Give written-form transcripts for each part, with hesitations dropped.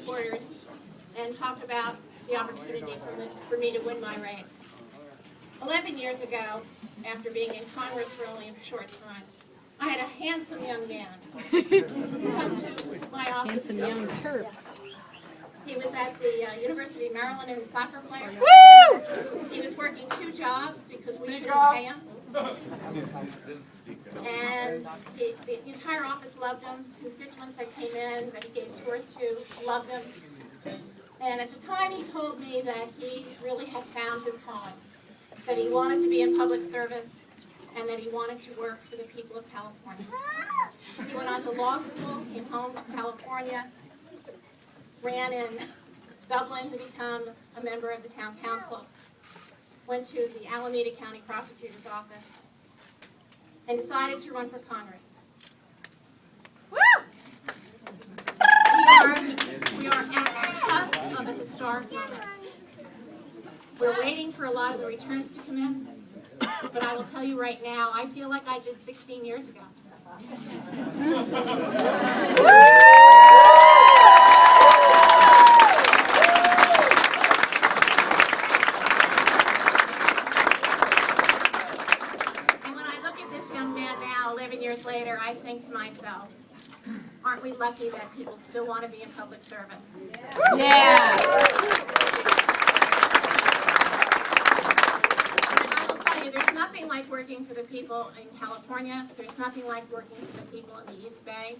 supporters and talked about the opportunity for me to win my race. 11 years ago, after being in Congress for only a short time, I had a handsome young man come to my office. Handsome young Turk. He was at the University of Maryland and a soccer player. Woo! He was working 2 jobs because we couldn't pay him. And the entire office loved him. Constituents that came in, that he gave tours to, loved him. And at the time he told me that he really had found his calling, that he wanted to be in public service, and that he wanted to work for the people of California. He went on to law school, came home to California, ran in Dublin to become a member of the town council, went to the Alameda County Prosecutor's Office, and decided to run for Congress. Woo! We are at the cusp of a historic moment. We're waiting for a lot of the returns to come in, but I will tell you right now, I feel like I did 16 years ago. Years later, I think to myself, aren't we lucky that people still want to be in public service? Yeah. And I will tell you, there's nothing like working for the people in California. There's nothing like working for the people in the East Bay.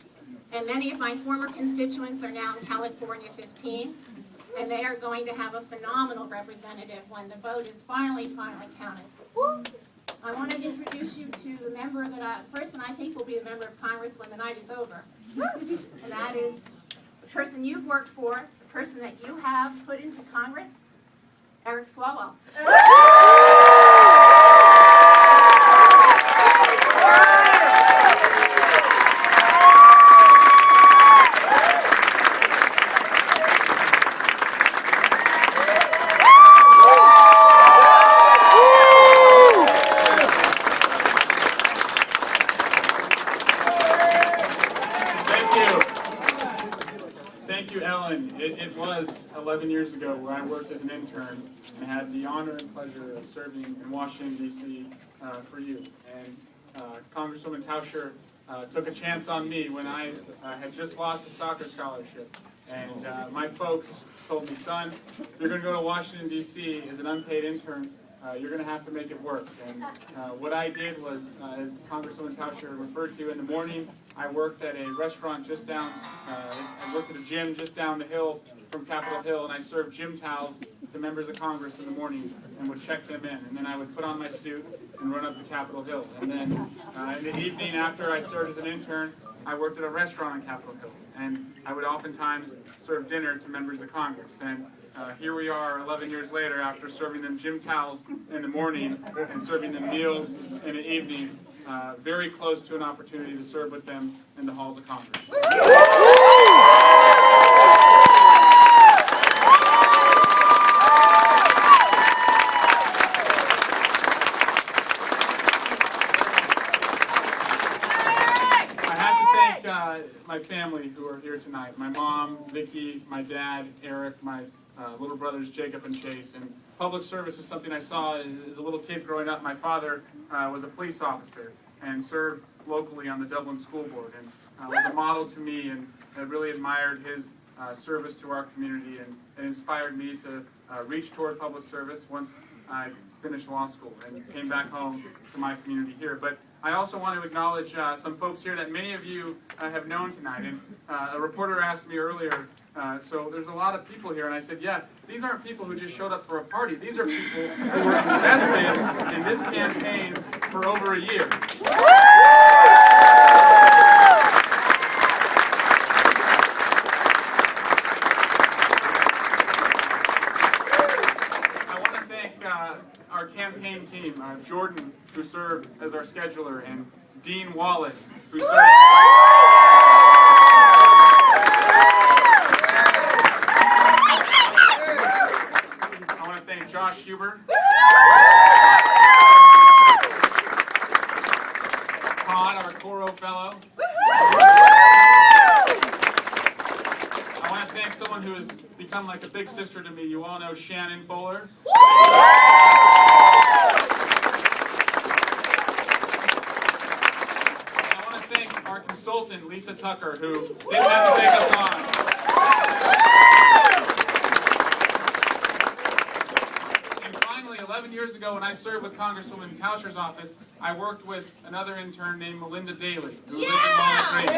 And many of my former constituents are now in California 15, and they are going to have a phenomenal representative when the vote is finally counted. Woo! I wanted to introduce you to the person I think will be a member of Congress when the night is over. And that is the person you've worked for, the person that you have put into Congress, Eric Swalwell. It was 11 years ago where I worked as an intern and had the honor and pleasure of serving in Washington, D.C. For you. And Congresswoman Tauscher took a chance on me when I had just lost a soccer scholarship. And my folks told me, son, if you're going to go to Washington, D.C. as an unpaid intern, you're going to have to make it work. And what I did was, as Congresswoman Tauscher referred to, in the morning, I worked at a restaurant just down, I worked at a gym just down the hill from Capitol Hill, and I served gym towels to members of Congress in the morning and would check them in. And then I would put on my suit and run up to Capitol Hill. And then in the evening, after I served as an intern, I worked at a restaurant on Capitol Hill. And I would oftentimes serve dinner to members of Congress. And here we are 11 years later after serving them gym towels in the morning and serving them meals in the evening, very close to an opportunity to serve with them in the halls of Congress. My family who are here tonight, my mom, Vicki, my dad, Eric, my little brothers, Jacob and Chase. And public service is something I saw as a little kid growing up. My father was a police officer and served locally on the Dublin School Board and was a model to me, and I really admired his service to our community, and it inspired me to reach toward public service once I finished law school and came back home to my community here. But I also want to acknowledge some folks here that many of you have known tonight. And a reporter asked me earlier, so there's a lot of people here, and I said, yeah, these aren't people who just showed up for a party. These are people who were invested in this campaign for over a year. Our campaign team, Jordan, who served as our scheduler, and Dean Wallace, who served. I want to thank Josh Huber, Todd, our Coro fellow. I want to thank thank someone who has become like a big sister to me. You all know Shannon Fuller. And I want to thank our consultant, Lisa Tucker, who didn't have to take us on. And finally, 11 years ago, when I served with Congresswoman Tauscher's office, I worked with another intern named Melinda Daly, who lives in Walnut Ridge.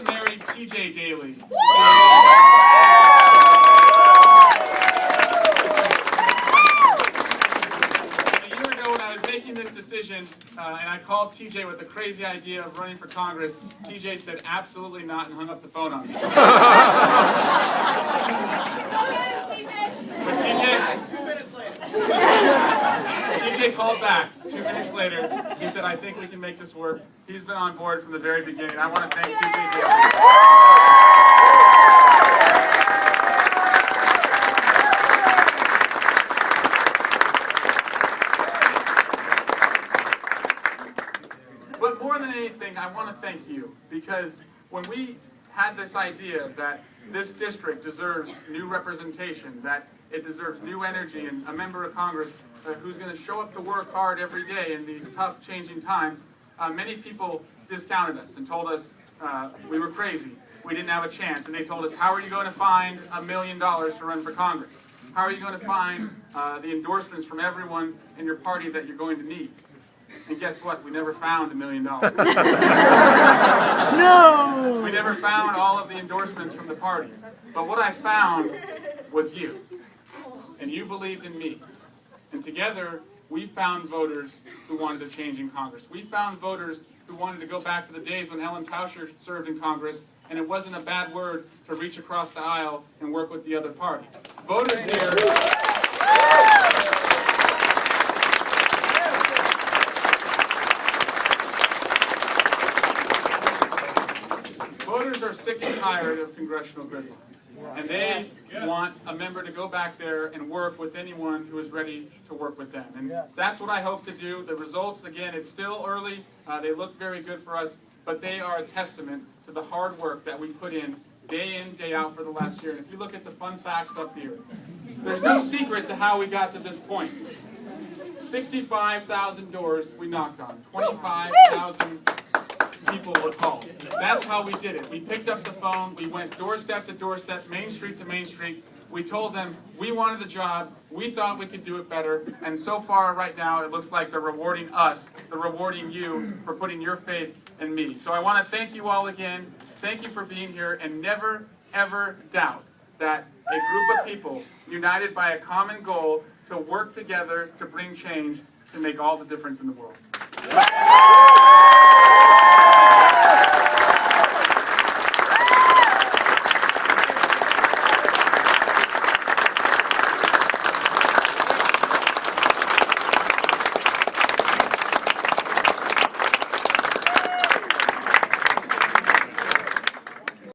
Married TJ Daly. A year ago when I was making this decision, and I called TJ with the crazy idea of running for Congress, TJ said absolutely not and hung up the phone on me. But TJ called back 2 minutes later. He said, I think we can make this work. He's been on board from the very beginning. I want to thank TJ Daly. But more than anything, I want to thank you, because when we had this idea that this district deserves new representation, that it deserves new energy and a member of Congress who's going to show up to work hard every day in these tough, changing times, many people discounted us and told us we were crazy, we didn't have a chance, and they told us, how are you going to find $1 million to run for Congress? How are you going to find the endorsements from everyone in your party that you're going to need? And guess what? We never found $1 million. No! We never found all of the endorsements from the party. But what I found was you. And you believed in me. And together, we found voters who wanted a change in Congress. We found voters who wanted to go back to the days when Helen Tauscher served in Congress, and it wasn't a bad word to reach across the aisle and work with the other party. Voters here... Voters are sick and tired of congressional gridlock. And they want a member to go back there and work with anyone who is ready to work with them. And that's what I hope to do. The results, again, it's still early. They look very good for us, but they are a testament to the hard work that we put in, day out for the last year. And if you look at the fun facts up here, there's no secret to how we got to this point. 65,000 doors we knocked on. 25,000 people were called. That's how we did it. We picked up the phone, we went doorstep to doorstep, main street to main street. We told them we wanted the job, we thought we could do it better, and so far right now it looks like they're rewarding us, they're rewarding you for putting your faith in me. So I want to thank you all again. Thank you for being here, and never, ever doubt that a group of people united by a common goal to work together to bring change can make all the difference in the world.